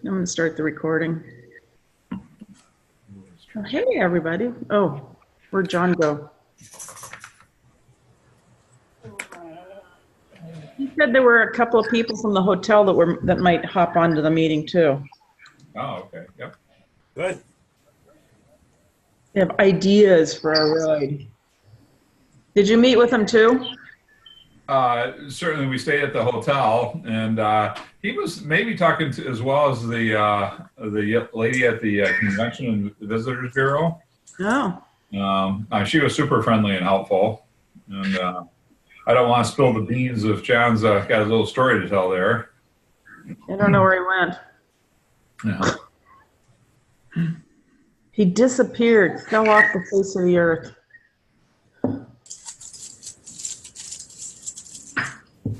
I'm going to start the recording. Oh, hey, everybody. Oh, where'd John go? He said there were a couple of people from the hotel that might hop onto the meeting too. Oh, okay. Yep. Good. They have ideas for our ride. Did you meet with them too? Certainly, we stayed at the hotel, and he was maybe talking to, as well as the lady at the Convention and Visitors Bureau. Oh. She was super friendly and helpful, and I don't want to spill the beans if John's got a little story to tell there. I don't know where he went. Yeah. He disappeared, fell off the face of the earth.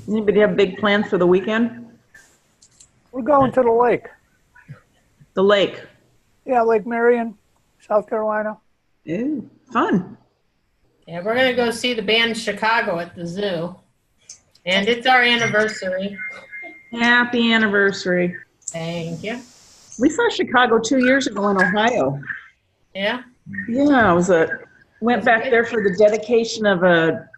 Anybody have big plans for the weekend? We're going to the lake. The lake. Yeah, Lake Marion, South Carolina. Ooh, fun. Yeah, we're gonna go see the band Chicago at the zoo. And it's our anniversary. Happy anniversary. Thank you. We saw Chicago 2 years ago in Ohio. Yeah. Yeah, went back there for the dedication of a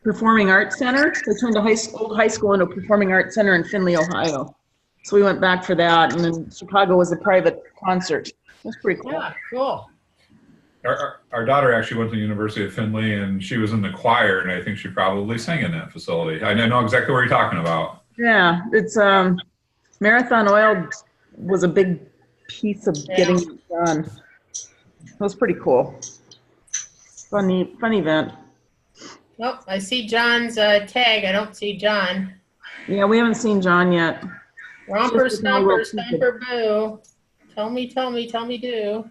performing arts center. They turned a old high school into a performing arts center in Findlay, Ohio. So we went back for that, and then Chicago was a private concert. That's pretty cool. Yeah, cool. Our daughter actually went to the University of Findlay, and she was in the choir, and I think she probably sang in that facility. I know exactly what you're talking about. Yeah, it's Marathon Oil was a big piece of getting it done. It was pretty cool. Fun event. Oh, I see John's tag. I don't see John. Yeah, we haven't seen John yet. Romper, Just a little stomper, boo. Tell me, do.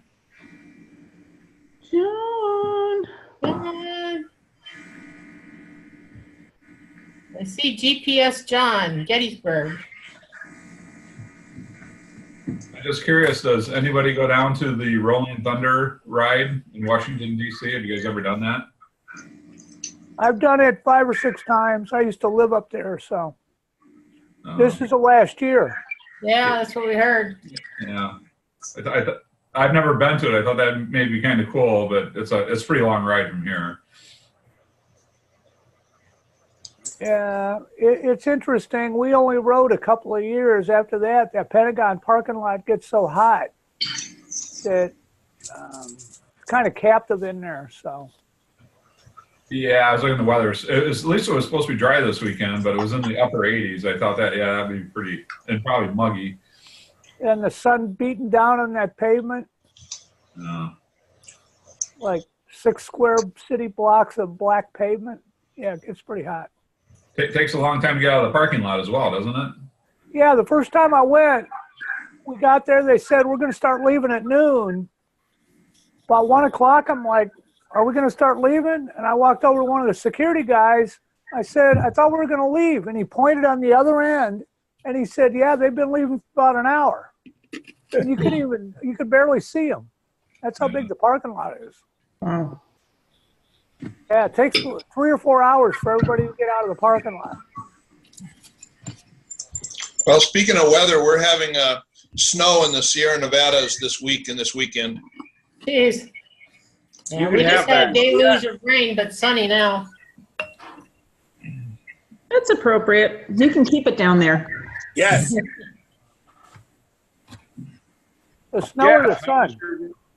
John. John. I see GPS John, Gettysburg. I'm just curious, does anybody go down to the Rolling Thunder ride in Washington, D.C.? Have you guys ever done that? I've done it 5 or 6 times. I used to live up there, so this is the last year. Yeah, that's what we heard. Yeah. I've never been to it. I thought that may be kind of cool, but it's a pretty long ride from here. Yeah, it's interesting. We only rode a couple of years. After that, that Pentagon parking lot gets so hot that it's kind of captive in there. So. Yeah, I was looking at the weather. At least it was supposed to be dry this weekend, but it was in the upper 80s. I thought that'd be pretty, and probably muggy. And the sun beating down on that pavement. Like 6 square city blocks of black pavement. Yeah, it's pretty hot. It takes a long time to get out of the parking lot as well, doesn't it? Yeah, the first time I went, we got there, they said, we're going to start leaving at noon. About 1 o'clock, I'm like, are we going to start leaving? And I walked over to one of the security guys. I said, I thought we were going to leave. And he pointed on the other end, and he said, yeah, they've been leaving for about an hour. And you could barely see them. That's how big the parking lot is. Wow. Yeah, it takes 3 or 4 hours for everybody to get out of the parking lot. Well, speaking of weather, we're having snow in the Sierra Nevadas this week and this weekend. Jeez. Yeah, we just had a deluge of rain, but sunny now. That's appropriate. You can keep it down there. Yes. The snow or the sun?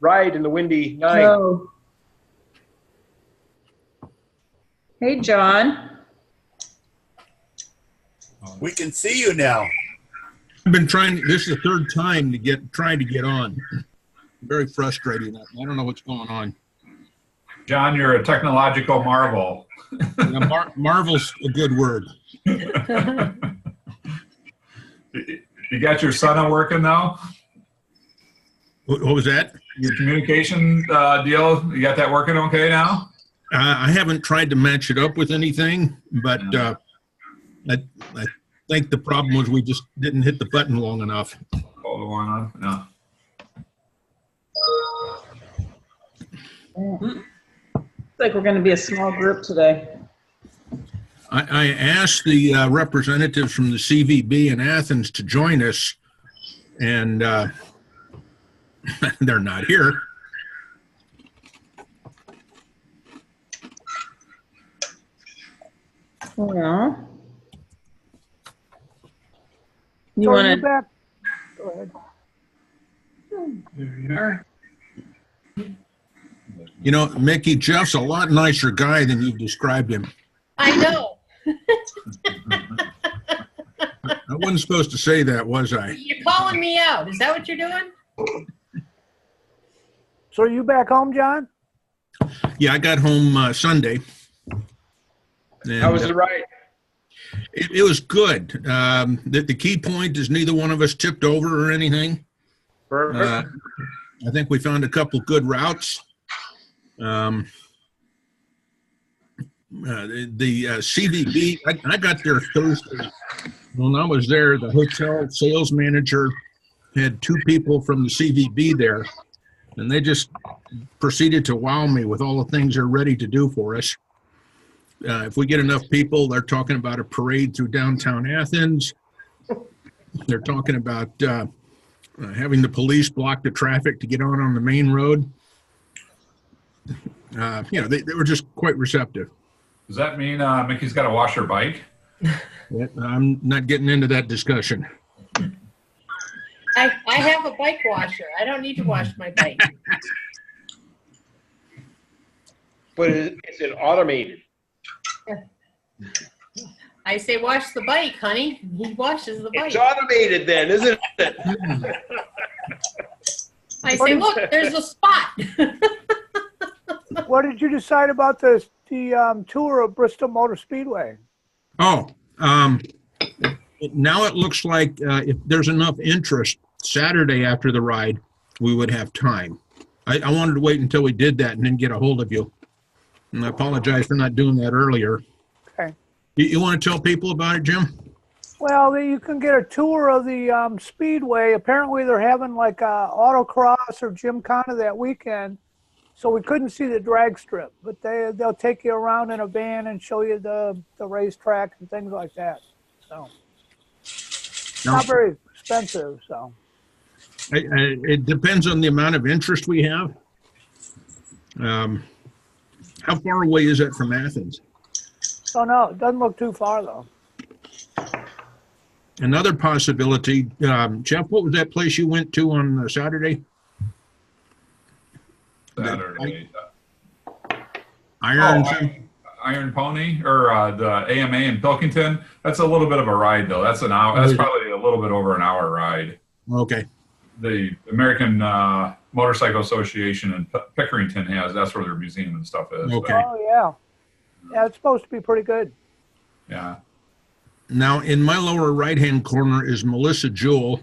Ride in the windy night. Oh. Hey, John. We can see you now. I've been trying. This is the third time trying to get on. Very frustrating. I don't know what's going on. John, you're a technological marvel. Yeah, marvel's a good word. You got your Sana working now? What was that? Your communication deal, you got that working okay now? I haven't tried to match it up with anything, but I think the problem was we just didn't hit the button long enough. Hold the one on? No. Looks like we're going to be a small group today. I asked the representatives from the CVB in Athens to join us, and they're not here. Well, you So are you want to? back? Go ahead. You know, Mickey, Jeff's a lot nicer guy than you've described him. I know. I wasn't supposed to say that, was I? You're calling me out. Is that what you're doing? So are you back home, John? Yeah, I got home Sunday. And, How was the ride? It was good. The key point is neither one of us tipped over or anything. Perfect. I think we found a couple good routes. The CVB, I got there Thursday. When I was there, the hotel sales manager had two people from the CVB there, and they just proceeded to wow me with all the things they're ready to do for us. If we get enough people, they're talking about a parade through downtown Athens. They're talking about having the police block the traffic to get on the main road. You know, they were just quite receptive. Does that mean Mickey's got to wash her bike? I'm not getting into that discussion. I have a bike washer. I don't need to wash my bike. But is it automated? I say wash the bike, honey. He washes the bike. It's automated then, isn't it? I say, look, there's a spot. What did you decide about the tour of Bristol Motor Speedway? Oh, now it looks like if there's enough interest, Saturday after the ride, we would have time. I wanted to wait until we did that and then get a hold of you. And I apologize for not doing that earlier. Okay. You want to tell people about it, Jim? Well, you can get a tour of the Speedway. Apparently, they're having like autocross or gymkhana that weekend, so we couldn't see the drag strip. But they'll take you around in a van and show you the racetrack and things like that. So not very expensive. So It depends on the amount of interest we have. How far away is it from Athens? oh no, it doesn't look too far though. Another possibility, Jeff, what was that place you went to on Saturday? Saturday. Iron Pony or the AMA in Pilkington. That's a little bit of a ride though. That's an hour. That's probably a little bit over an hour ride. Okay. The American Motorcycle Association in Pickerington that's where their museum and stuff is. Okay. Oh yeah, yeah, it's supposed to be pretty good. Yeah. Now, in my lower right-hand corner is Melissa Jewell.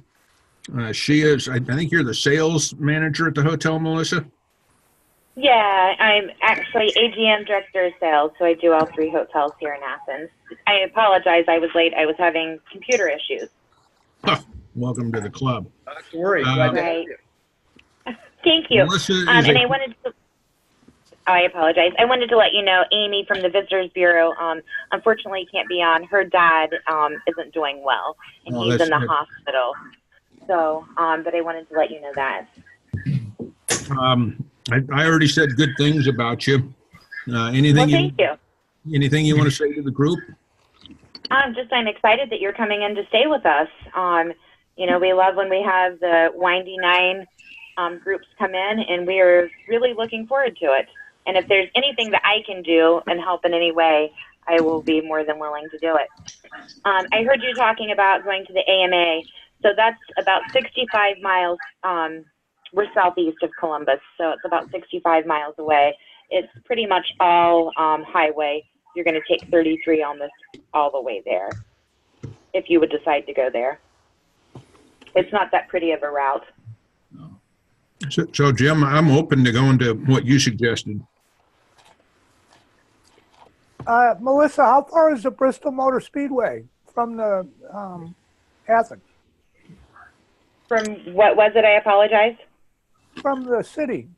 She is, I think you're the sales manager at the hotel, Melissa? Yeah, I'm actually AGM Director of Sales, so I do all three hotels here in Athens. I apologize, I was late. I was having computer issues. Huh. Welcome to the club. Not to worry. Glad to have Right. you. Thank you. Melissa is And I wanted to, I apologize. I wanted to let you know, Amy from the Visitors Bureau, unfortunately can't be on. Her dad isn't doing well, and Oh, he's that's in the good. hospital. So, but I wanted to let you know that. I already said good things about you. Anything Well, thank you. Anything you want to say to the group? I'm excited that you're coming in to stay with us. You know, we love when we have the Windy Nine groups come in, and we are really looking forward to it. And if there's anything that I can do and help in any way, I will be more than willing to do it. I heard you talking about going to the AMA. So that's about 65 miles. We're southeast of Columbus, so it's about 65 miles away. It's pretty much all highway. You're going to take 33 almost all the way there, if you would decide to go there. It's not that pretty of a route. So Jim, I'm open to going to what you suggested. Melissa, how far is the Bristol Motor Speedway from the Athens? From what was it? I apologize. From the city?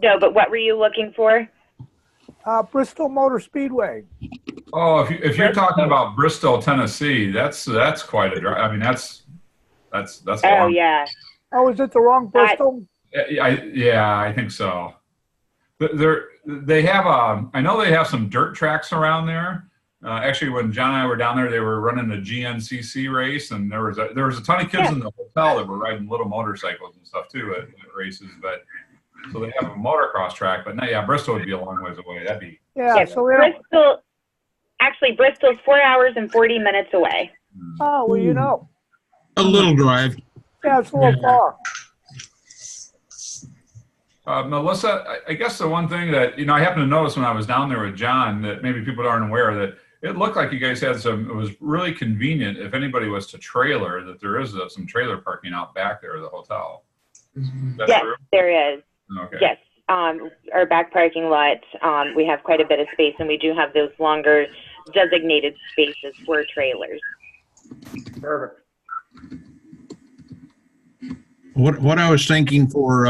No, but what were you looking for? Bristol Motor Speedway. Oh, if you're talking about Bristol, Tennessee, that's quite a drive. I mean, that's Oh, long. yeah. Oh, is it the wrong Bristol? Yeah, I think so. They have I know they have some dirt tracks around there. Actually, when John and I were down there, they were running a GNCC race, and there was a ton of kids in the hotel that were riding little motorcycles and stuff too at races. But so they have a motocross track, but no, yeah, Bristol would be a long ways away. That'd be Yeah, so we don't, Bristol's 4 hours and 40 minutes away. oh, well, you know. A little drive. Yeah, it's a little far. Melissa. I guess the one thing that I happened to notice when I was down there with John that maybe people aren't aware that it looked like you guys had it was really convenient if anybody was to trailer, that there is some trailer parking out back there at the hotel. Yes, true? there is. Okay. Yes. Our back parking lot, we have quite a bit of space, and we do have those longer designated spaces for trailers. Perfect. What I was thinking for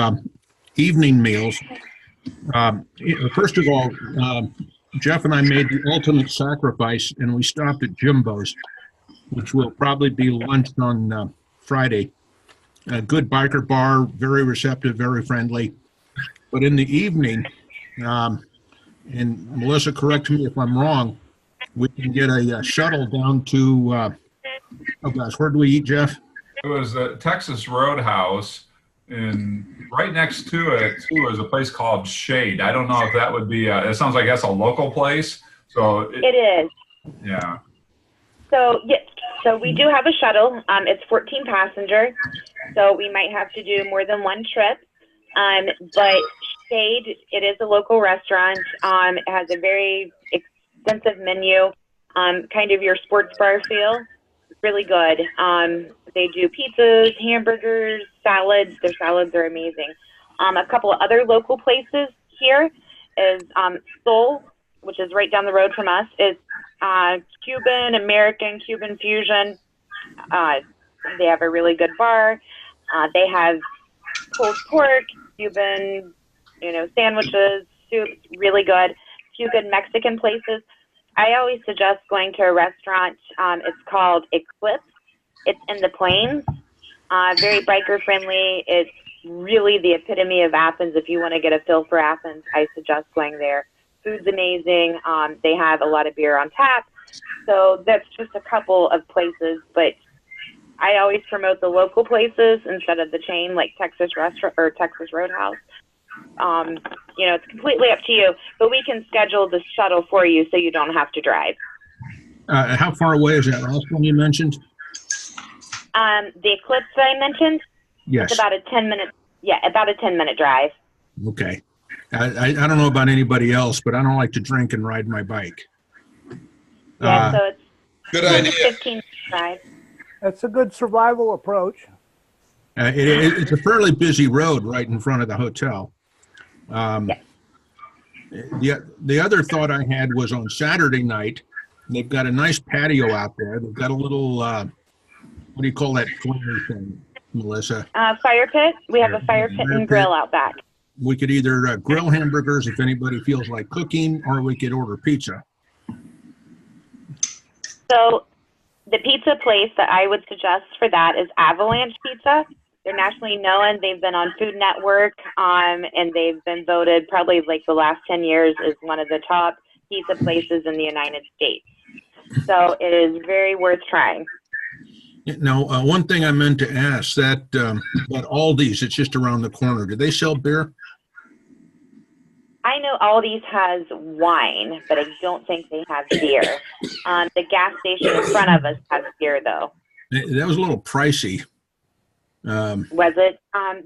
evening meals, first of all, Jeff and I made the ultimate sacrifice, and we stopped at Jimbo's, which will probably be lunch on Friday. A good biker bar, very receptive, very friendly. But in the evening, and Melissa, correct me if I'm wrong, we can get a shuttle down to, oh gosh, where do we eat, Jeff? It was the Texas Roadhouse, and right next to it too is a place called Shade. I don't know if that would be. It sounds like that's a local place. So It is. Yeah. So, yes. So we do have a shuttle. It's 14 passenger, so we might have to do more than one trip. But Shade, it is a local restaurant. It has a very extensive menu, kind of your sports bar feel. Really good. They do pizzas, hamburgers, salads. Their salads are amazing. A couple of other local places here is Soul, which is right down the road from us. It's Cuban, American, Cuban fusion. They have a really good bar. They have pulled pork, Cuban, sandwiches, soups, really good. Few good Mexican places. I always suggest going to a restaurant. It's called Eclipse. It's in the Plains. Very biker friendly. It's really the epitome of Athens. If you want to get a feel for Athens, I suggest going there. Food's amazing. They have a lot of beer on tap. So that's just a couple of places, but I always promote the local places instead of the chain like Texas Restaurant or Texas Roadhouse. It's completely up to you, but we can schedule the shuttle for you so you don't have to drive. How far away is that last one you mentioned? The Eclipse that I mentioned, Yes. it's about a 10-minute drive. Okay. I don't know about anybody else, but I don't like to drink and ride my bike. Yeah, so it's Good 10 to idea. 15 drive. That's a good survival approach. It's a fairly busy road right in front of the hotel. The other thought I had was on Saturday night, they've got a nice patio out there. They've got a little, what do you call that flaming thing, Melissa? Fire pit. We have a fire pit and grill out back. We could either grill hamburgers if anybody feels like cooking, or we could order pizza. So the pizza place that I would suggest for that is Avalanche Pizza. They're nationally known. They've been on Food Network, and they've been voted probably like the last 10 years as one of the top pizza places in the United States. So it is very worth trying. Now, one thing I meant to ask, that Aldi's, it's just around the corner, do they sell beer? I know Aldi's has wine, but I don't think they have beer. The gas station in front of us has beer, though. That was a little pricey. Was it?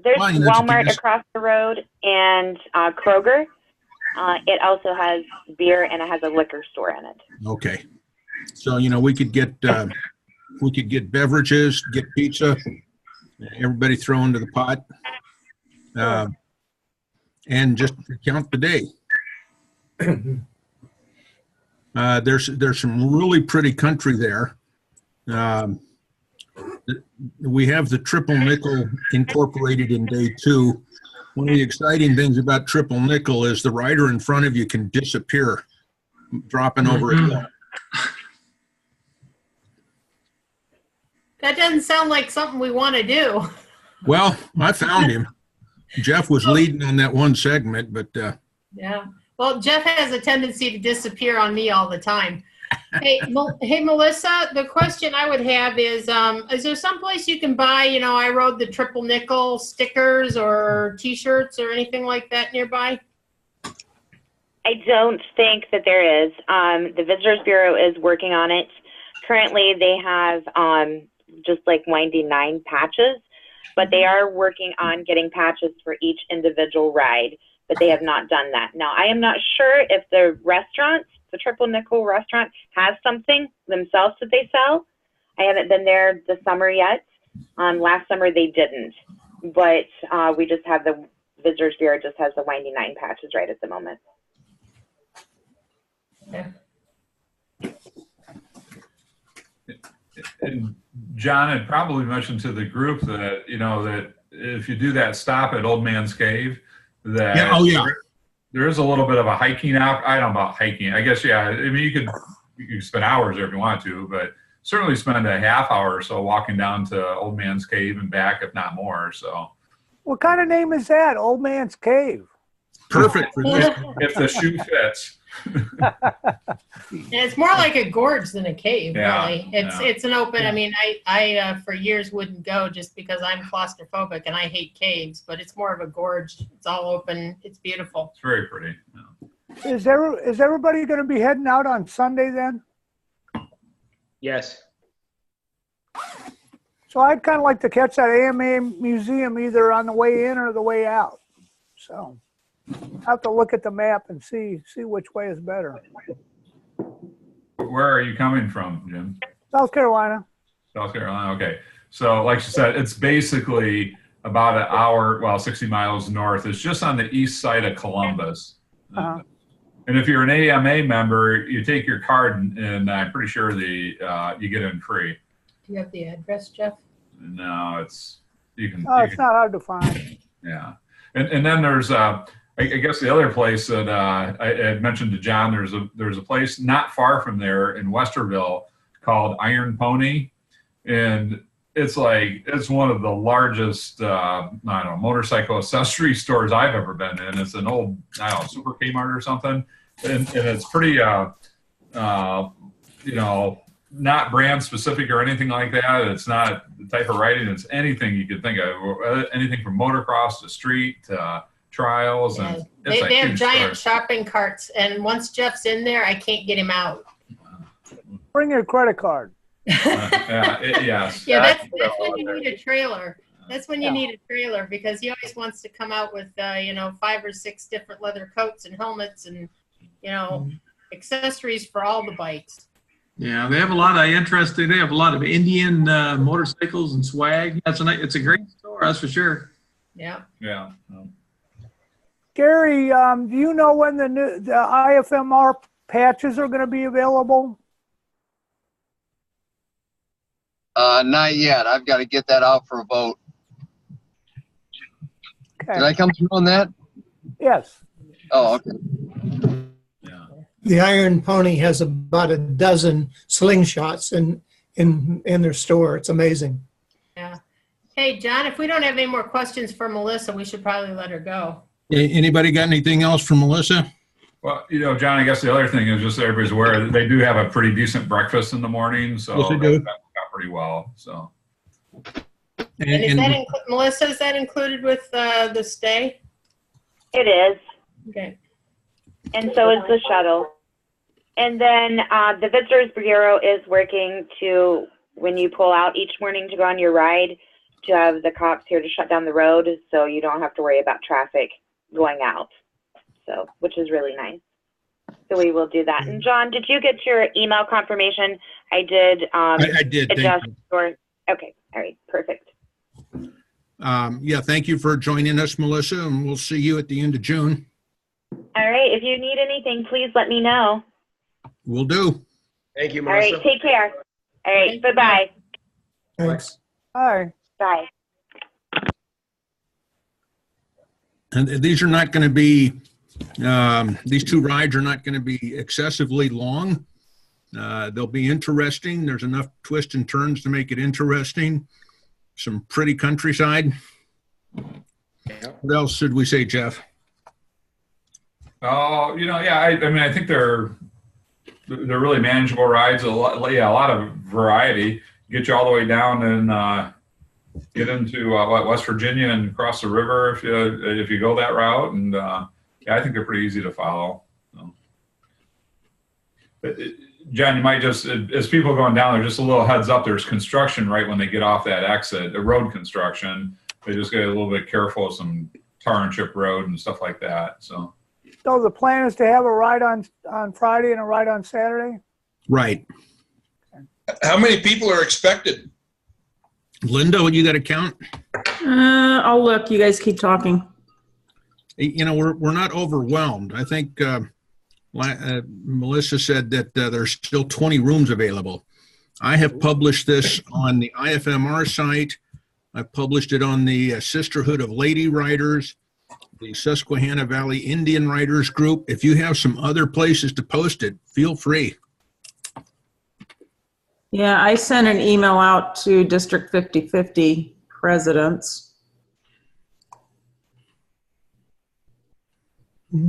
There's Well, that's Walmart gas. across the road and Kroger. It also has beer and it has a liquor store in it. Okay. So, we could get beverages, get pizza, everybody throw into the pot, and just count the day. There's some really pretty country there. We have the Triple Nickel incorporated in day 2. One of the exciting things about Triple Nickel is the rider in front of you can disappear, dropping over a hill. That doesn't sound like something we want to do. Well, I found him. Jeff was leading on that one segment, but Yeah. Well, Jeff has a tendency to disappear on me all the time. Hey, hey, Melissa, the question I would have is there someplace you can buy, I rode the triple nickel stickers or T-shirts or anything like that nearby? I don't think that there is. The Visitors Bureau is working on it. Currently, they have just like Windy 9 patches, but they are working on getting patches for each individual ride, but they have not done that. Now, I am not sure if the restaurants, the Triple Nickel restaurant, has something themselves that they sell. I haven't been there this summer yet. Last summer, they didn't, but we just have the Visitors Bureau just has the Windy 9 patches right at the moment. Yeah. And John had probably mentioned to the group that, that if you do that stop at Old Man's Cave, that yeah, oh yeah, there is a little bit of a hiking out. I don't know about hiking. I guess, yeah, I mean, you could spend hours there if you want to, but certainly spend a half hour or so walking down to Old Man's Cave and back, if not more. So What kind of name is that? Old Man's Cave. perfect for this. if the shoe fits. And it's more like a gorge than a cave, Yeah, really. yeah. It's an open. I mean, I for years wouldn't go just because I'm claustrophobic and I hate caves. But it's more of a gorge. It's all open. It's beautiful. It's very pretty. Yeah. Is everybody going to be heading out on Sunday then? Yes. So I'd kind of like to catch that AMA museum either on the way in or the way out. So I have to look at the map and see which way is better. Where are you coming from, Jim? South Carolina. South Carolina. Okay. So like you said, it's basically about an hour, 60 miles north. It's just on the east side of Columbus. Uh-huh. And if you're an AMA member, you take your card and I'm pretty sure you get in free. Do you have the address, Jeff? No, it's, It's not hard to find. yeah. And then there's, I guess the other place that I had mentioned to John, there's a place not far from there in Westerville called Iron Pony. And it's one of the largest, motorcycle accessory stores I've ever been in. It's an old, Super Kmart or something. And it's pretty, not brand specific or anything like that. It's not the type of riding. It's anything you could think of, anything from motocross to street to trials. Yeah. And They have giant shopping carts, and once Jeff's in there, I can't get him out. Bring your credit card. Yes. Yeah, that's when you need a trailer. That's when you need a trailer because he always wants to come out with 5 or 6 different leather coats and helmets and accessories for all the bikes. Yeah, they have a lot of interesting. They have a lot of Indian motorcycles and swag. It's a great store, that's for sure. Yeah. Yeah. Gary, do you know when the IFMR patches are going to be available? Not yet. I've got to get that out for a vote. Okay. Did I come through on that? Yes. Oh, okay. Yeah. The Iron Pony has about a dozen slingshots in their store. It's amazing. Yeah. Hey, John, if we don't have any more questions for Melissa, we should probably let her go. Anybody got anything else for Melissa? Well, John, I guess the other thing is just so everybody's aware that they do have a pretty decent breakfast in the morning. So Yes, they do. that worked out pretty well. So. And is that Melissa, is that included with the stay? It is. Okay. And so is the shuttle. And then the Visitors Bureau is working to, when you pull out each morning to go on your ride, to have the cops here to shut down the road so you don't have to worry about traffic going out. So, which is really nice. So we will do that. And John, did you get your email confirmation? I did. I did. Adjust Thank your, okay. All right. Perfect. you. Yeah, thank you for joining us, Melissa, and we'll see you at the end of June. All right. If you need anything, please let me know. Will do. Thank you, All Melissa. right. Take care. All right. Bye-bye. Thanks. Hi. Bye. And these are not going to be, these 2 rides are not going to be excessively long. They'll be interesting. There's enough twists and turns to make it interesting. Some pretty countryside. What else should we say, Jeff? Oh, yeah. I mean, I think they're really manageable rides. A lot of variety. Get you all the way down and get into West Virginia and across the river if you go that route. And yeah, I think they're pretty easy to follow. So. John, you might just, as people going down there, just a little heads up, there's construction right when they get off that exit, the road construction. They just get a little bit careful of some tar and chip road and stuff like that. So the plan is to have a ride on Friday and a ride on Saturday? Right. How many people are expected? Linda, you got a count? I'll look. You guys keep talking. We're not overwhelmed. I think Melissa said that there's still 20 rooms available. I have published this on the IFMR site. I've published it on the Sisterhood of Lady Riders, the Susquehanna Valley Indian Riders Group. If you have some other places to post it, feel free. Yeah, I sent an email out to District 5050 presidents.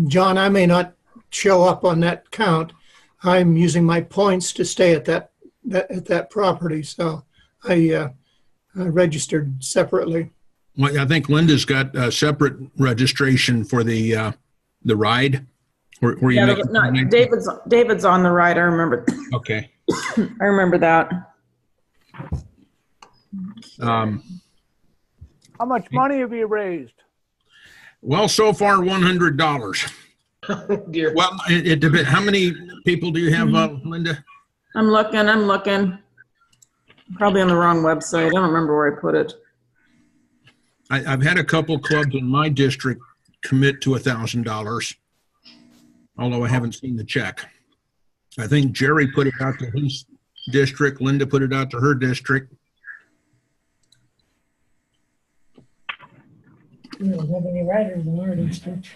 John, I may not show up on that count. I'm using my points to stay at that property, so I registered separately. Well, I think Linda's got a separate registration for the ride. Where you no, David's on the ride. I remember. Okay. I remember that. How much money have you raised? Well, so far $100. Dear. Well, it depends. How many people do you have, Linda? I'm looking. Probably on the wrong website. I don't remember where I put it. I've had a couple clubs in my district commit to $1,000, although I haven't seen the check. I think Jerry put it out to his district. Linda put it out to her district. We don't have any riders in our district.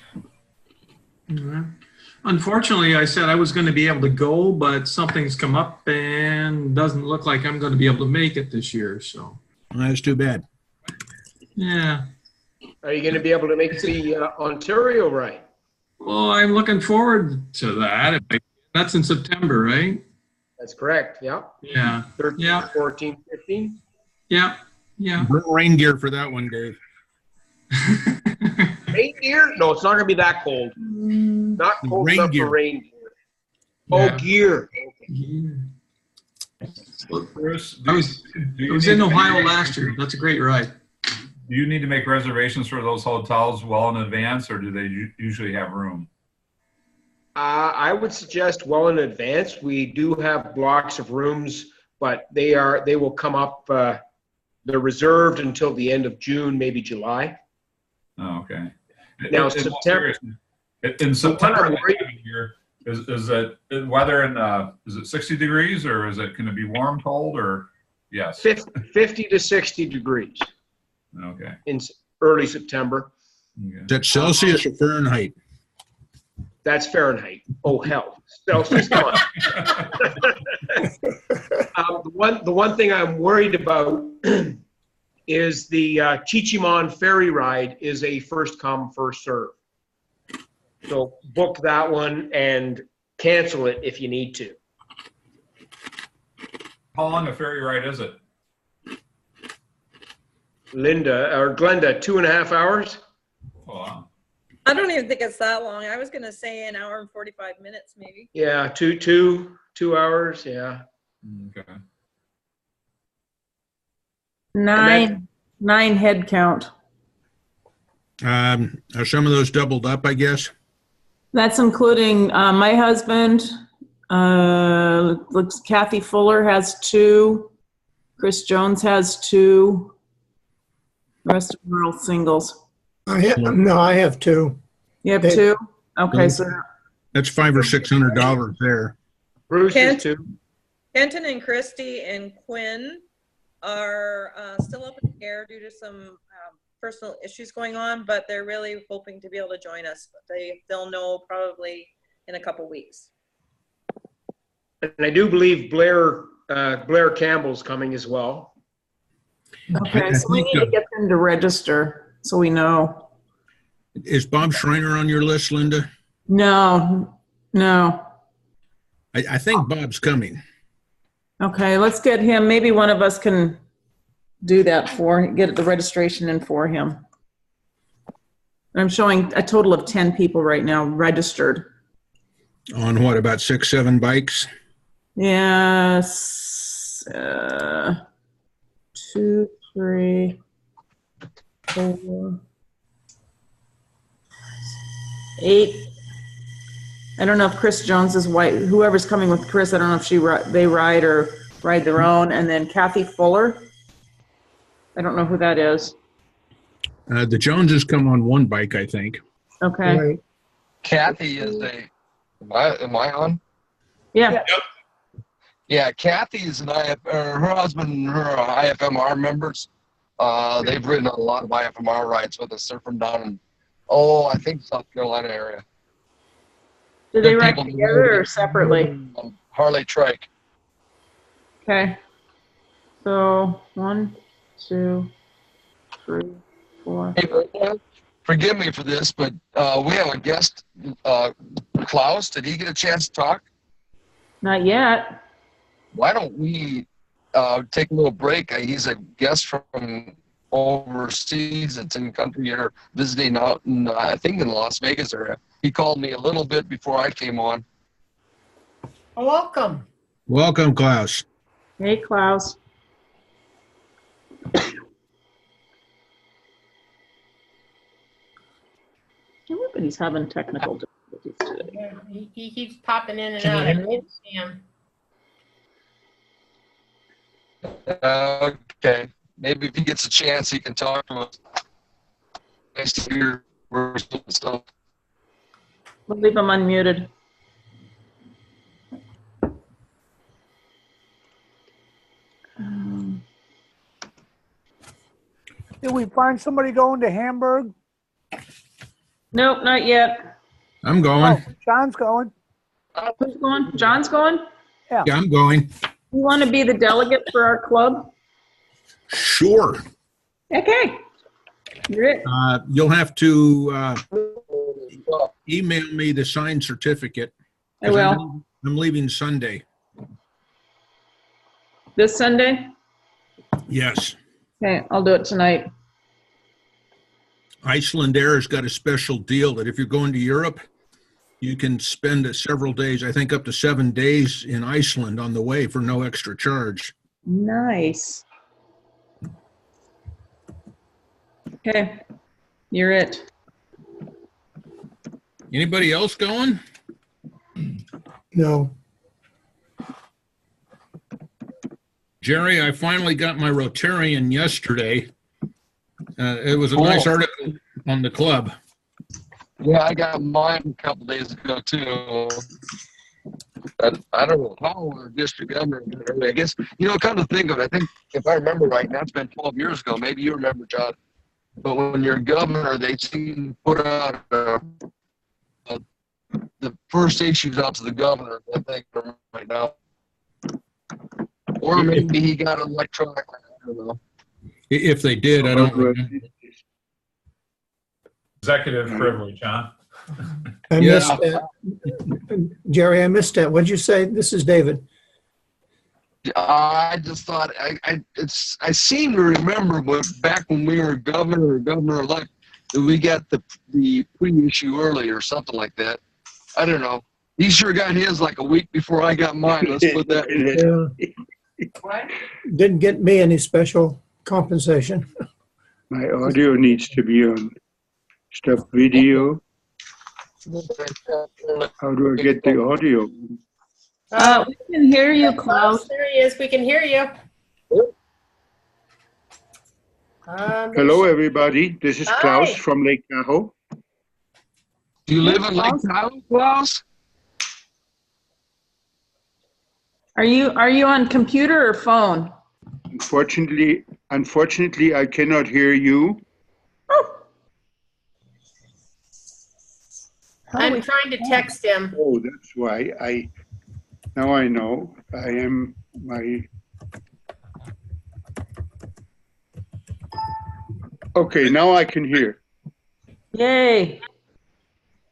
Unfortunately, I said I was going to be able to go, but something's come up and doesn't look like I'm going to be able to make it this year. So that's too bad. Yeah. Are you going to be able to make the Ontario ride? Well, I'm looking forward to that. That's in September, right? That's correct. Yeah. Yeah. 13, yeah. 14, 15. Yeah. Yeah. Bring rain gear for that one, Dave. Reindeer? No, it's not going to be that cold. Not cold enough for reindeer. Yeah. Oh, gear. Bruce, I was in Ohio last year. That's a great ride. Do you need to make reservations for those hotels well in advance, or do they usually have room? I would suggest well in advance. We do have blocks of rooms, but they will come up. They're reserved until the end of June, maybe July. Oh, okay. Now September. In September here, is it weather in is it 60 degrees or is it going to be warm, cold, or yes? 50 to 60 degrees. Okay. In early September. Okay. That's Celsius or Fahrenheit? That's Fahrenheit. Oh hell, Celsius. Come on. The one thing I'm worried about is the Chichimon ferry ride is a first come, first serve. So book that one and cancel it if you need to. How long a ferry ride is it? Glenda, 2.5 hours. Oh, wow. I don't even think it's that long. I was going to say an hour and 45 minutes, maybe. Yeah, two hours. Yeah. Okay. Nine head count. Are some of those doubled up, I guess? That's including my husband. Looks Kathy Fuller has 2. Chris Jones has 2. The rest of them are all singles. I have 2. You have 2? Okay, so that's $500 or $600 there. Bruce is 2. Kenton and Christy and Quinn are still up in the air due to some personal issues going on, but they're really hoping to be able to join us. But they'll know probably in a couple weeks. And I do believe Blair Campbell's coming as well. Okay, so we need to get them to register so we know. Is Bob Schreiner on your list, Linda? No. I think Bob's coming. Okay, let's get him. Maybe one of us can do that get the registration in for him. I'm showing a total of 10 people right now registered. On what, about 6, 7 bikes? Yes. 2, 3, 4, 8. I don't know if Chris Jones's wife, whoever's coming with Chris, I don't know if they ride or ride their own. And then Kathy Fuller. I don't know who that is. The Joneses come on one bike, I think. Okay. Right. Kathy is am I on? Yeah. Yeah, Kathy's her husband and her are IFMR members. They've ridden a lot of IFMR rides with us. They're from down in, I think South Carolina area. Do they ride together or separately? Harley Trike. Okay. So 1, 2, 3, 4. Hey, forgive me for this, but we have a guest, Klaus. Did he get a chance to talk? Not yet. Why don't we take a little break? He's a guest from overseas. It's in country here visiting out in, I think in the Las Vegas area. He called me a little bit before I came on. Welcome. Welcome, Klaus. Hey, Klaus. Everybody's having technical difficulties today. Yeah, he keeps popping in and Can you out. hear I me? can't see him. Okay. Maybe if he gets a chance, he can talk to us. Nice to hear stuff. We'll leave him unmuted. Did we find somebody going to Hamburg? Nope, not yet. I'm going. Oh, John's going. Who's going? John's going? Yeah. Yeah, I'm going. You want to be the delegate for our club? Sure. Okay. You're it. You'll have to email me the signed certificate. I will. I'm leaving Sunday. This Sunday? Yes. Okay, I'll do it tonight. Iceland Air has got a special deal that if you're going to Europe, you can spend several days, I think up to 7 days in Iceland on the way for no extra charge. Nice. Okay, you're it. Anybody else going? No. Jerry, I finally got my Rotarian yesterday. It was a nice article on the club. Yeah, I got mine a couple days ago too. I don't know how our district governor, I guess, come to think of it, I think if I remember right, that's been 12 years ago. Maybe you remember, John. But when you're governor, they seem to put out the first issues out to the governor, I think, right now. Or maybe he got it electronically. I don't know. If they did, I don't remember. Executive privilege, huh? I missed that. Jerry, I missed that. What'd you say? This is David. I just thought I seem to remember back when we were governor or governor-elect that we got the pre-issue early or something like that. I don't know. He sure got his like a week before I got mine. Let's put that in. What? Didn't get me any special compensation. My audio needs to be on. Stop video. How do I get the audio? We can hear you, Klaus. There he is. We can hear you. Hello, everybody. This is Klaus from Lake Tahoe. Do you live in Lake Tahoe, Klaus? Are you on computer or phone? Unfortunately, I cannot hear you. I'm trying to text him. Oh, that's why Now I know. I am my... Okay, now I can hear. Yay.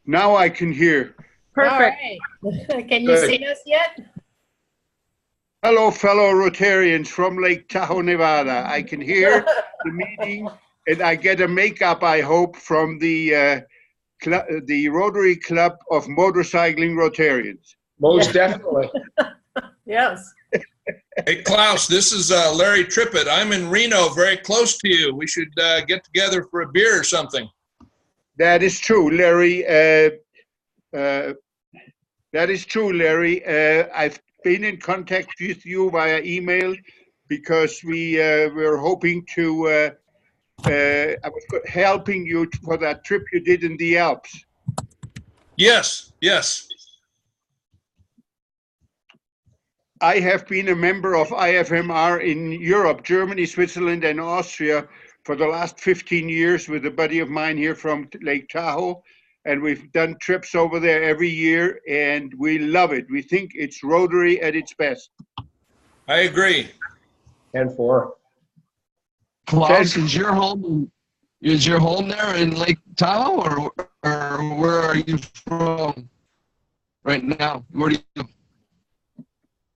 Now I can hear. Perfect. All right. Can you Good. see us yet? Hello, fellow Rotarians from Lake Tahoe, Nevada. I can hear the meeting, and I get a makeup, I hope, from the Rotary Club of Motorcycling Rotarians. Most definitely. Yes. Hey, Klaus, this is Larry Trippett. I'm in Reno, very close to you. We should get together for a beer or something. That is true, Larry. That is true, Larry. I've been in contact with you via email because we were hoping to, I was helping you for that trip you did in the Alps. Yes, yes. I have been a member of IFMR in Europe, Germany, Switzerland, and Austria for the last 15 years with a buddy of mine here from Lake Tahoe. And we've done trips over there every year, and we love it. We think it's Rotary at its best. I agree. 10-4. Klaus, is your home there in Lake Tahoe, or where are you from right now? Where do you?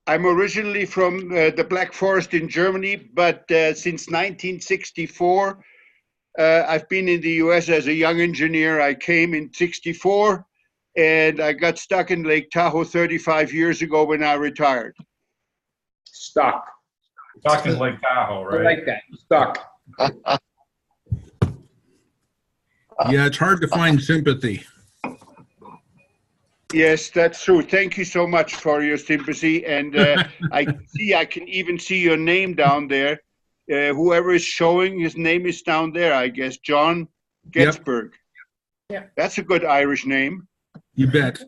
I'm originally from the Black Forest in Germany, but since 1964, I've been in the US as a young engineer. I came in 64, and I got stuck in Lake Tahoe 35 years ago when I retired. Stuck. Stuck in Lake Tahoe, I right? like that. Stuck. Yeah, it's hard to find sympathy. Yes, that's true. Thank you so much for your sympathy. And I can even see your name down there. Whoever is showing, his name is down there, I guess. John Getzberg. Yeah. That's a good Irish name. You bet.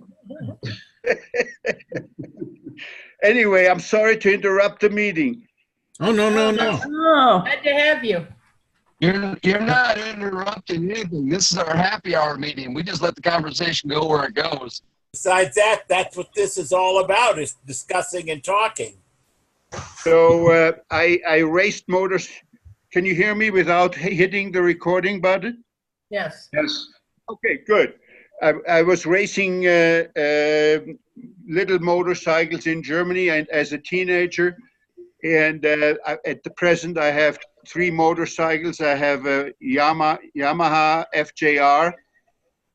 Anyway, I'm sorry to interrupt the meeting. Oh, no. Oh, Glad to have you. You're not interrupting anything. This is our happy hour meeting. We just let the conversation go where it goes. Besides that, that's what this is all about, is discussing and talking. So I raced motors. Can you hear me without hitting the recording button? Yes. Yes. Okay, good. I was racing little motorcycles in Germany and as a teenager. And at the present, I have 3 motorcycles. I have a Yamaha FJR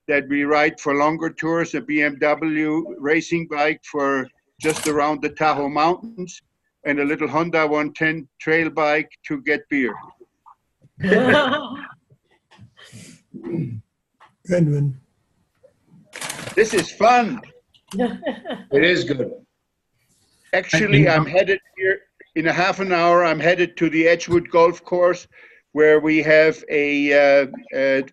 that we ride for longer tours, a BMW racing bike for just around the Tahoe Mountains, and a little Honda 110 trail bike to get beer. Edwin. This is fun. It is good. Actually, I'm headed here in a half an hour. I'm headed to the Edgewood Golf Course where we have a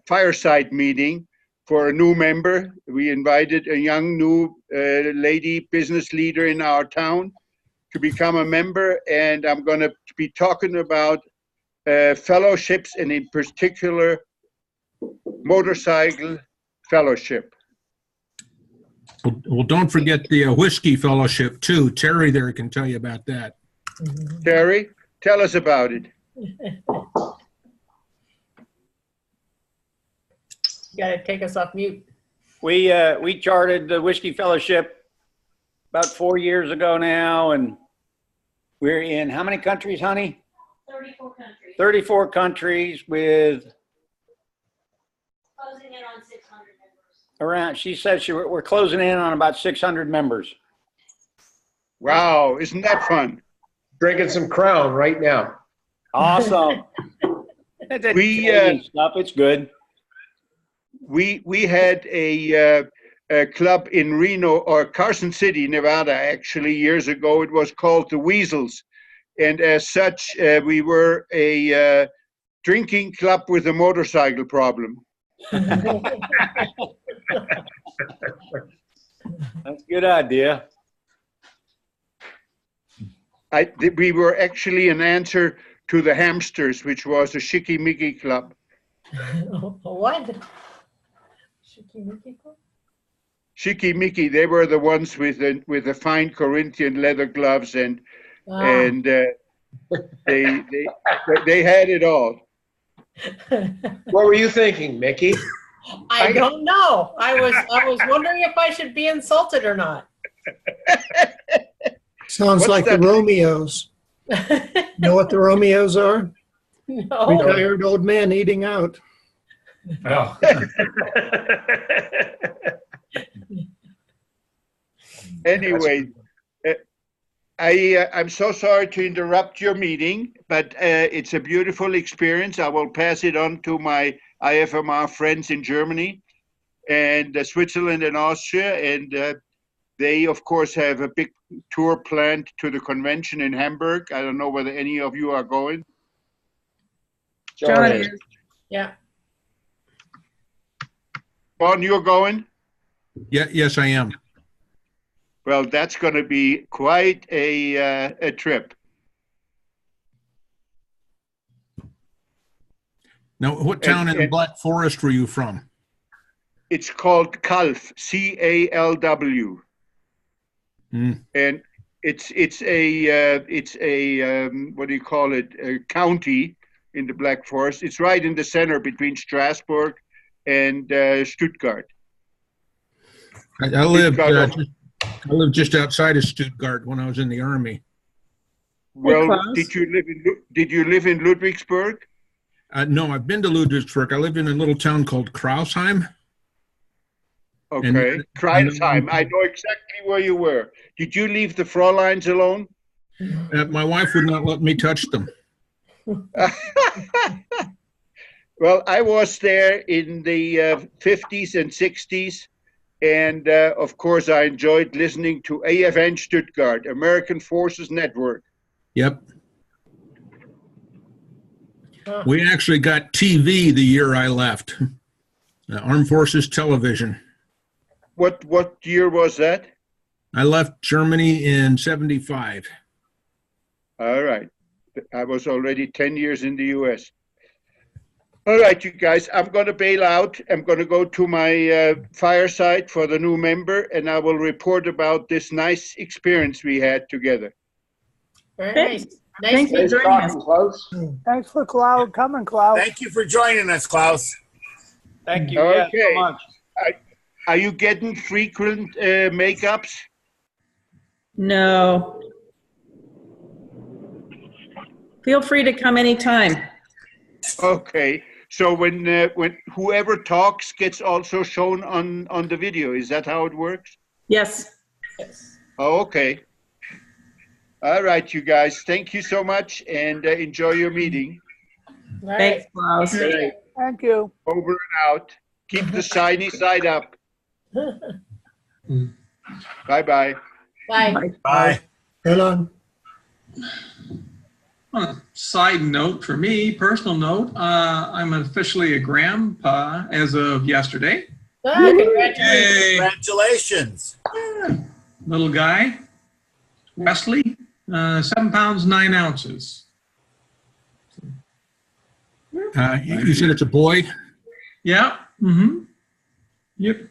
fireside meeting for a new member. We invited a young new lady business leader in our town to become a member, and I'm going to be talking about fellowships, and in particular motorcycle fellowship. Well, don't forget the whiskey fellowship too. Terry there can tell you about that. Terry, tell us about it. You gotta take us off mute. We charted the Whiskey Fellowship about 4 years ago now, and we're in how many countries, honey? 34 countries. 34 countries with Closing in on 600 members. around, she said we're closing in on about 600 members. Wow, isn't that fun? Drinking some Crown right now. Awesome. Stuff, it's good. We had a club in Reno, or Carson City, Nevada, actually years ago. It was called the Weasels, and as such, we were a drinking club with a motorcycle problem. That's a good idea. We were actually an answer to the Hamsters, which was a Schickimicki club. What? Schickimicki club? Schickimicki, they were the ones with the fine Corinthian leather gloves and they had it all. What were you thinking, Mickey? I don't know. I was wondering if I should be insulted or not. Sounds What's like that? the Romeos. Know what the Romeos are? No. Retired old men eating out. Oh. Anyway, I'm so sorry to interrupt your meeting, but it's a beautiful experience. I will pass it on to my IFMR friends in Germany and Switzerland and Austria. And they, of course, have a big tour planned to the convention in Hamburg. I don't know whether any of you are going. John is. Yeah. Bon, you're going? Yeah, yes, I am. Well, that's going to be quite a trip. Now, what town in the Black Forest were you from? It's called Calw, C-A-L-W. And it's a what do you call it? A county in the Black Forest. It's right in the center between Strasbourg and Stuttgart. I lived just outside of Stuttgart when I was in the Army. Well, did you live in Ludwigsburg? No, I've been to Ludwigsburg. I lived in a little town called Krausheim. Okay, Kreisheim. I know exactly where you were. Did you leave the Fräuleins alone? My wife would not let me touch them. Well, I was there in the 50s and 60s. And of course, I enjoyed listening to AFN Stuttgart, American Forces Network. Yep. We actually got TV the year I left. Armed Forces Television. What year was that? I left Germany in '75. All right. I was already 10 years in the U.S. All right, you guys, I'm going to bail out. I'm going to go to my fireside for the new member, and I will report about this nice experience we had together. Very nice. Thanks for joining us. Klaus. Thanks for coming, Klaus. Thank you for joining us, Klaus. Thank you Okay. so much. Are you getting frequent makeups? No. Feel free to come anytime. Okay. So when whoever talks gets also shown on the video, is that how it works? Yes. Oh, okay. All right, you guys. Thank you so much, and enjoy your meeting. Thanks, Klaus. Thank you. Over and out. Keep the shiny side up. Bye-bye. Bye. Bye. Elon. On a side note for me, personal note, I'm officially a grandpa as of yesterday. Congratulations. Congratulations. Little guy, Wesley, 7 pounds, 9 ounces. You said it's a boy? Yeah. Mm-hmm. Yep.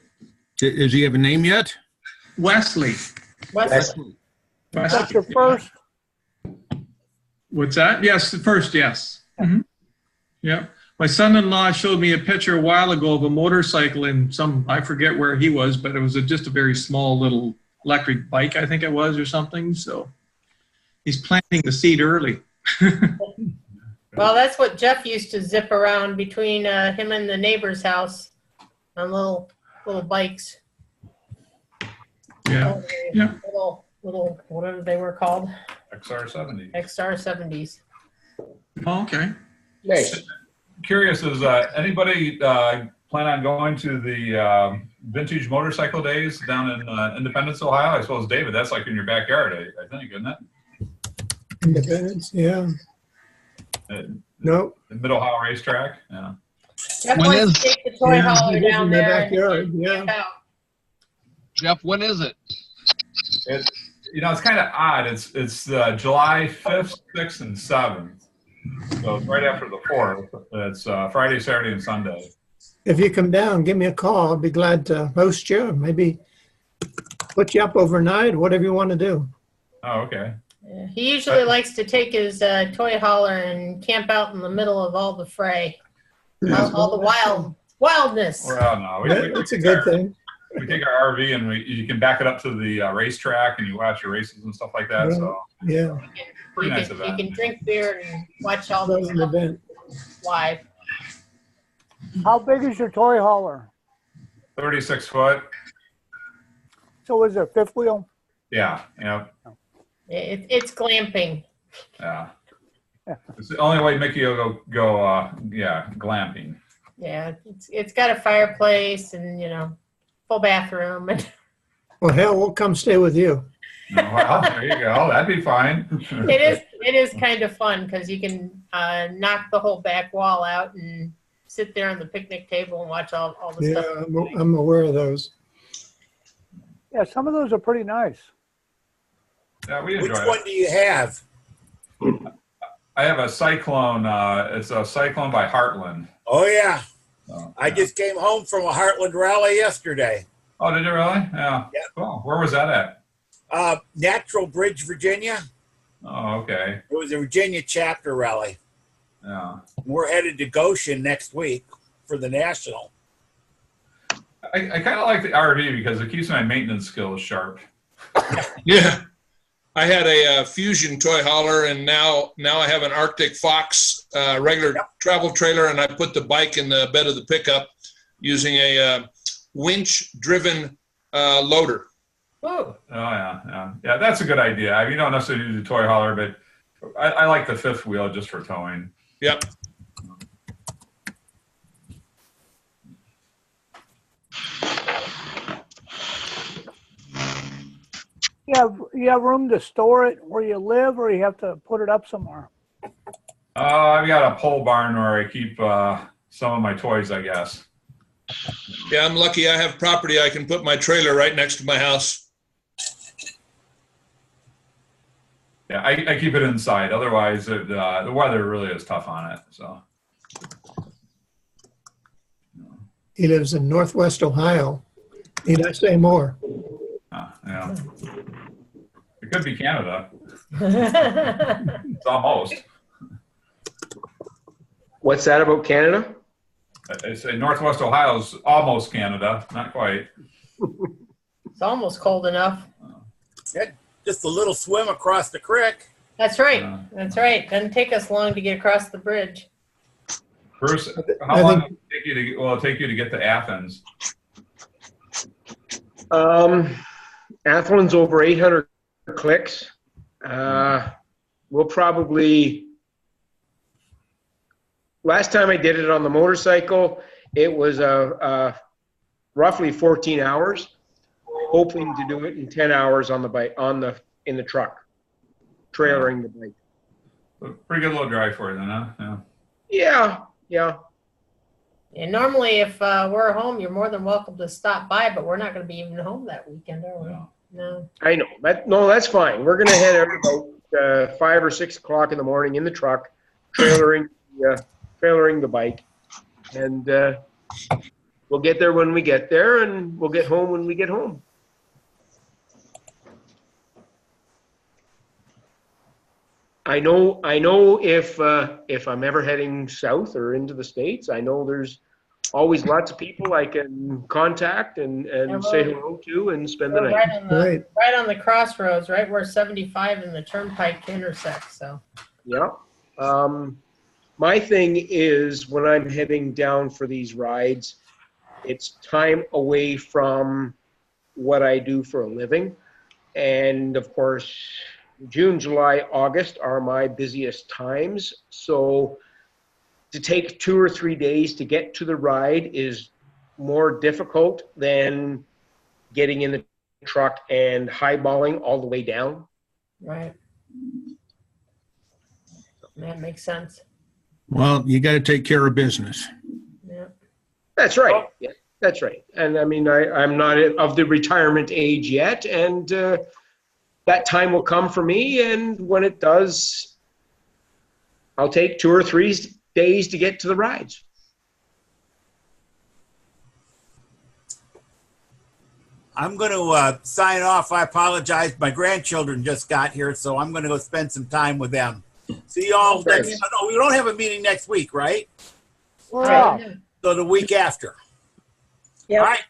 Does he have a name yet? Wesley. Wesley. That's your first? What's that? Yes, the first, yes. Mm-hmm. Yeah. My son-in-law showed me a picture a while ago of a motorcycle in I forget where he was, but it was just a very small little electric bike, I think it was, or something. So he's planting the seed early. Well, that's what Jeff used to zip around between him and the neighbor's house on little bikes. Yeah. Yeah. Little, whatever they were called. XR70. XR70s. Oh, okay. Nice. Curious, is anybody plan on going to the vintage motorcycle days down in Independence, Ohio? I suppose, David, that's like in your backyard, I think, isn't it? Independence, yeah. No. The Mid Ohio Racetrack, yeah. Jeff wants to take the toy hauler down in my there. backyard, yeah. Jeff, when is it? It's kind of odd. It's July 5th, 6th, and 7th. So it's right after the 4th. It's Friday, Saturday, and Sunday. If you come down, give me a call. I'll be glad to host you. Maybe put you up overnight, whatever you want to do. Oh, okay. Yeah, he usually likes to take his toy hauler and camp out in the middle of all the fray, all the wildness. Well, no, That's a good thing. we take our RV and you can back it up to the racetrack and you watch your races and stuff like that. Right. So Yeah. pretty You nice can, event. you can drink beer and watch all That's the an event. live. How big is your toy hauler? 36 foot. So is there fifth wheel? Yeah. Yeah. It's glamping. Yeah. It's the only way Mickey will go glamping. Yeah, it's got a fireplace and full bathroom and Well, hell, we'll come stay with you. Well, there you go. That'd be fine. it is kind of fun because you can knock the whole back wall out and sit there on the picnic table and watch all the Yeah, stuff. I'm aware of those. Yeah, some of those are pretty nice. Yeah, we Which enjoy one it. do you have? I have a Cyclone. It's a Cyclone by Heartland. Oh, yeah. So, I just came home from a Heartland rally yesterday. Oh, did you really? Yeah. Yeah. Cool. Where was that at? Natural Bridge, Virginia. Oh, okay. It was a Virginia chapter rally. Yeah. We're headed to Goshen next week for the National. I kind of like the RV because it keeps my maintenance skills sharp. Yeah. I had a Fusion toy hauler, and now I have an Arctic Fox regular travel trailer, and I put the bike in the bed of the pickup using a winch-driven loader. Oh, Yeah. That's a good idea. I mean, you don't necessarily use a toy hauler, but I like the fifth wheel just for towing. Yep. You have room to store it where you live, or you have to put it up somewhere? I've got a pole barn where I keep some of my toys, I guess. Yeah, I'm lucky I have property. I can put my trailer right next to my house. Yeah, I keep it inside. Otherwise, the weather really is tough on it. So. He lives in Northwest Ohio. Need I say more? Yeah. It could be Canada. It's almost. What's that about Canada? I say Northwest Ohio's almost Canada, not quite. it's almost cold enough. Just a little swim across the creek. That's right. That's right. Doesn't take us long to get across the bridge. Bruce, how long will it take you to get to Athens? Athens over 800 clicks. We'll probably, last time I did it on the motorcycle, it was roughly 14 hours. Hoping to do it in 10 hours on the bike, in the truck, trailering the bike. Pretty good little drive for you then, huh? Yeah. And normally, if we're home, you're more than welcome to stop by, but we're not going to be even home that weekend, are we? No. I know. That's fine. We're going to head out about 5 or 6 o'clock in the morning in the truck, trailering the bike, and we'll get there when we get there, and we'll get home when we get home. I know if I'm ever heading south or into the States, I know there's always lots of people I can contact and say hello to and spend the We're night. right on the crossroads, right where 75 and the turnpike intersect. So. Yeah. My thing is when I'm heading down for these rides, it's time away from what I do for a living. And of course, June, July, August are my busiest times. So to take 2 or 3 days to get to the ride is more difficult than getting in the truck and highballing all the way down. Right. That makes sense. Well, you got to take care of business. Yeah. That's right. Yeah, that's right. And I mean, I'm not of the retirement age yet, and that time will come for me. And when it does, I'll take 2 or 3 days to get to the rides. I'm going to sign off. I apologize. My grandchildren just got here, so I'm going to go spend some time with them. See you all next. No, we don't have a meeting next week, right? Wow. So the week after. Yep. All right.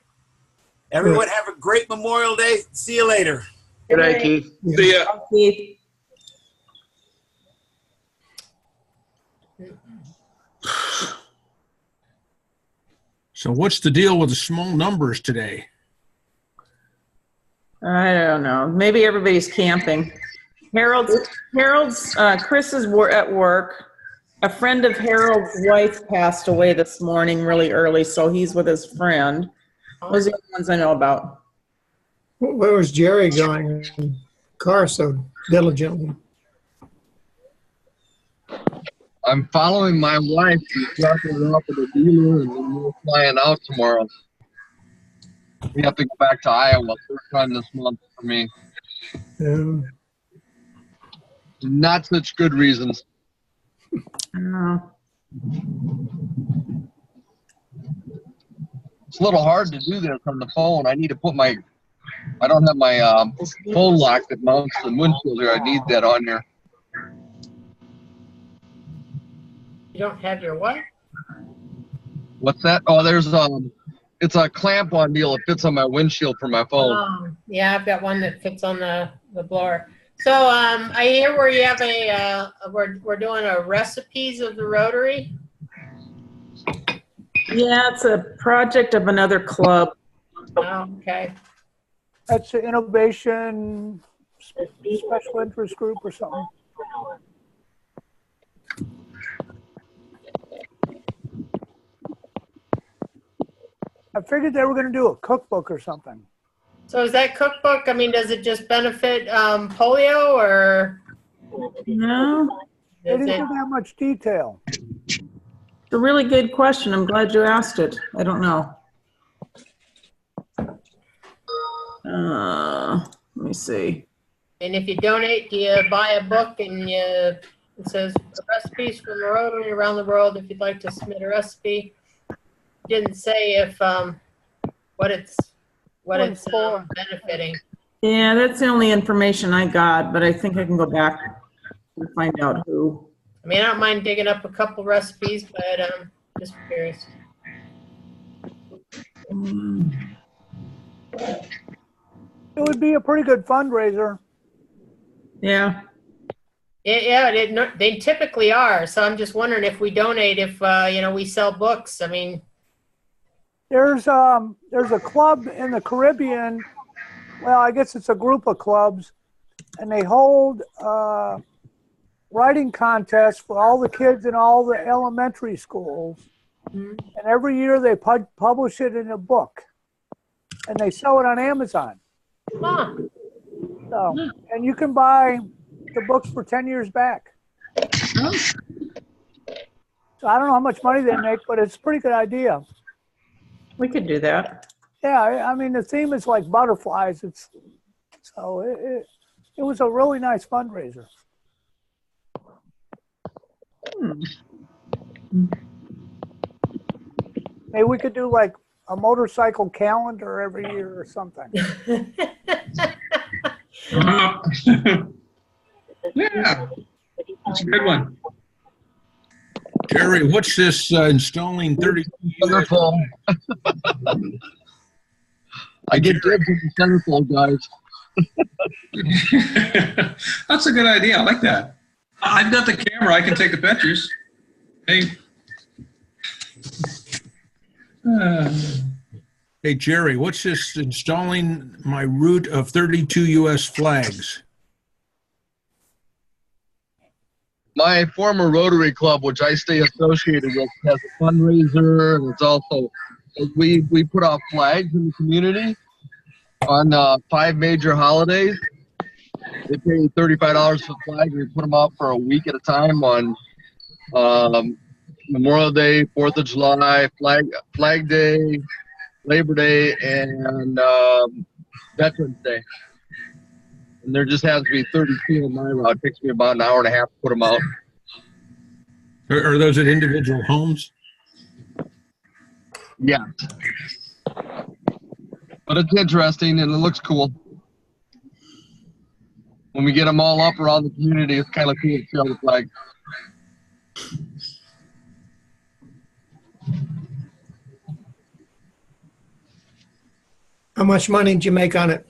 Everyone have a great Memorial Day. See you later. Good night, Keith. See ya. Keith. So what's the deal with the small numbers today? I don't know. Maybe everybody's camping. Chris is at work. A friend of Harold's wife passed away this morning really early, so he's with his friend. Those are the ones I know about. Where was Jerry going in the car so diligently? I'm following my wife. She's dropping her off at the dealer, and then we're flying out tomorrow. We have to go back to Iowa third time this month for me. Not such good reasons. It's a little hard to do this on the phone. I need to put I don't have my phone lock that mounts the windshield here. I need that on here. You don't have your what? What's that? Oh, there's it's a clamp-on deal. It fits on my windshield for my phone. Yeah, I've got one that fits on the blower. So I hear where you have we're doing a recipes of the Rotary. Yeah, it's a project of another club. Oh, okay. That's an innovation special interest group or something. I figured they were going to do a cookbook or something. So is that cookbook, I mean, does it just benefit polio or? No. They didn't give that much detail. It's a really good question. I'm glad you asked it. I don't know. Let me see. And if you donate, do you buy a book and it says recipes from the Rotary around the world if you'd like to submit a recipe? Didn't say if what it's benefiting. Yeah, that's the only information I got, but I think I can go back and find out who. I mean, I don't mind digging up a couple recipes, but just curious. It would be a pretty good fundraiser. Yeah. Yeah, they typically are. So I'm just wondering if we donate, if we sell books. I mean, there's a club in the Caribbean. Well, I guess it's a group of clubs, and they hold writing contests for all the kids in all the elementary schools. And every year they publish it in a book, and they sell it on Amazon. Huh. So, and you can buy the books for 10 years back. So I don't know how much money they make, but it's a pretty good idea. We could do that. Yeah, I mean, the theme is like butterflies. It was a really nice fundraiser. Maybe we could do like a motorcycle calendar every year or something. Yeah, that's a good one. Jerry, what's this installing 30? Wonderful. I get dibs on the centerfold, guys. That's a good idea. I like that. I've got the camera. I can take the pictures. Hey. Hey, Jerry, what's this installing my route of 32 U.S. flags? My former Rotary Club, which I stay associated with, has a fundraiser, and it's also we put out flags in the community on 5 major holidays. They pay $35 for flags. We put them out for a week at a time on Memorial Day, 4th of July, Flag Day, Labor Day, and Veterans Day. And there just has to be 32 on my route. It takes me about an hour and a half to put them out. Are those at individual homes? Yeah. But it's interesting and it looks cool. When we get them all up around the community, it's kind of cool to see all the flags. How much money did you make on it?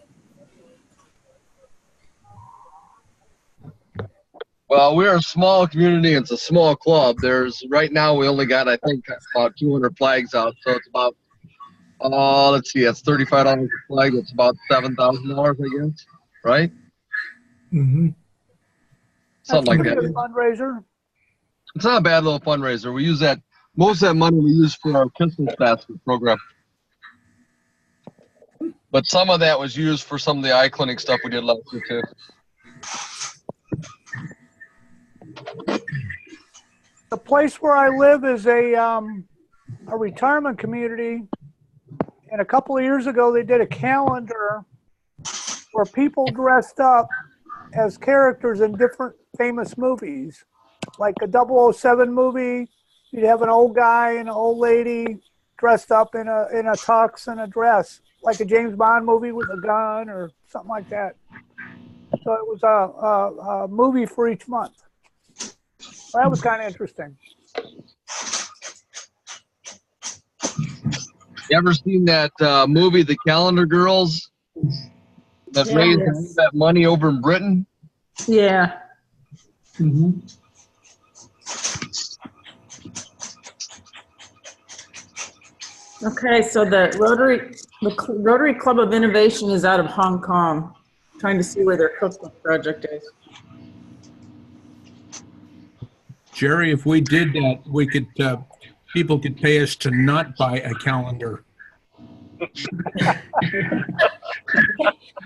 Well, we're a small community. It's a small club. Right now we only got, I think, about 200 flags out. So it's about, let's see, that's $35 a flag. It's about $7,000, I guess, right? Mm-hmm. Something like That's a that. good fundraiser. It's not a bad little fundraiser. We use that, most of that money we use for our Christmas basket program. But some of that was used for some of the eye clinic stuff we did last year too. The place where I live is a retirement community, and a couple of years ago they did a calendar where people dressed up as characters in different famous movies, like a 007 movie. You'd have an old guy and an old lady dressed up in a tux and a dress, like a James Bond movie with a gun or something like that. So it was a movie for each month. Well, that was kind of interesting. You ever seen that movie, The Calendar Girls, that raised all that money over in Britain? Yeah. Mm-hmm. Okay, so the Rotary Club of Innovation is out of Hong Kong, trying to see where their cookbook project is. Jerry, if we did that, we could, people could pay us to not buy a calendar.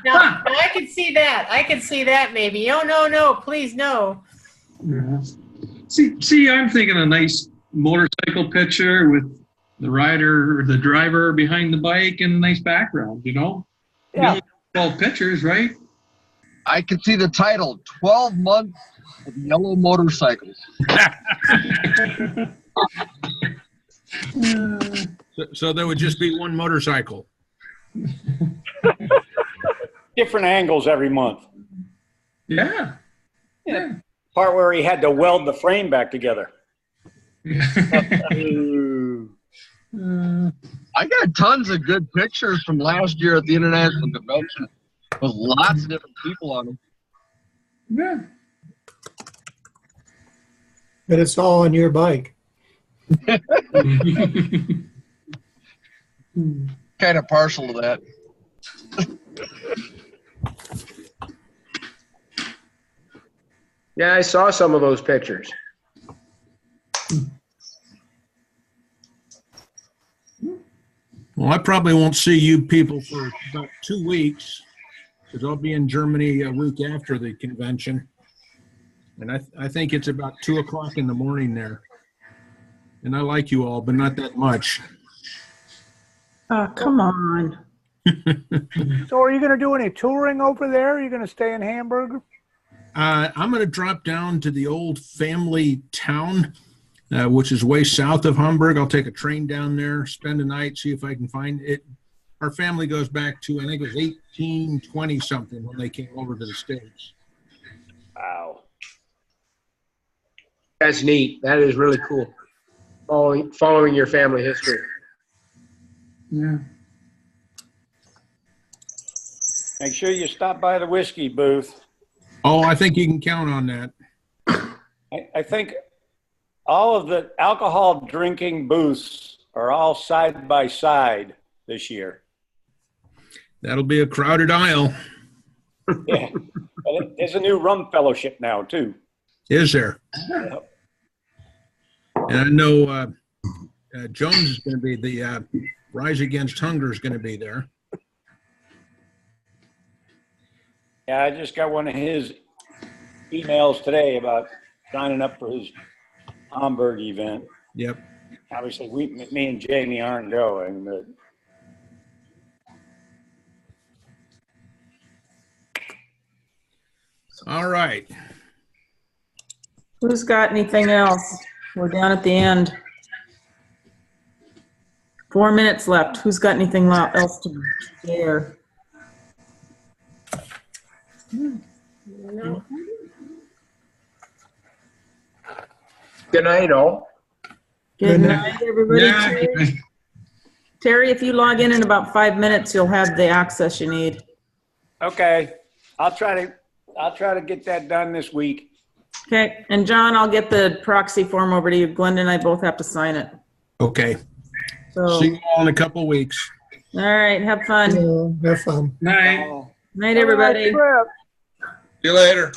Now, I can see that. I can see that maybe. Oh, no, please, no. Yeah. See, I'm thinking a nice motorcycle picture with the rider or the driver behind the bike and a nice background, you know? Yeah. 12 pictures, right? I can see the title, 12 Months of Yellow Motorcycles. So there would just be one motorcycle. Different angles every month. Yeah. Part where he had to weld the frame back together. I got tons of good pictures from last year at the International Convention with lots of different people on them. Yeah. But it's all on your bike. Kind of partial to that. Yeah, I saw some of those pictures. Well, I probably won't see you people for about 2 weeks, because I'll be in Germany a week after the convention. And I think it's about 2 o'clock in the morning there. And I like you all, but not that much. Come on. So are you going to do any touring over there? Are you going to stay in Hamburg? I'm going to drop down to the old family town, which is way south of Hamburg. I'll take a train down there, spend a night, see if I can find it. Our family goes back to, I think it was 1820 something when they came over to the States. Wow. That's neat. That is really cool. Following your family history. Yeah. Make sure you stop by the whiskey booth. Oh, I think you can count on that. I think all of the alcohol drinking booths are all side by side this year. That'll be a crowded aisle. Yeah. But there's a new rum fellowship now, too. Is there? Yep. And I know Jones is going to be the Rise Against Hunger is going to be there. Yeah, I just got one of his emails today about signing up for his Hamburg event. Yep. Obviously, me and Jamie aren't going, but all right. Who's got anything else? We're down at the end. 4 minutes left. Who's got anything else to share? No. Good night, all. Good night, everybody. Terry, if you log in about 5 minutes, you'll have the access you need. Okay, I'll try to get that done this week. Okay, and John, I'll get the proxy form over to you. Glenda and I both have to sign it. Okay. So, See you all in a couple of weeks. all right, have fun. Have fun. Night. Night, everybody. See you later.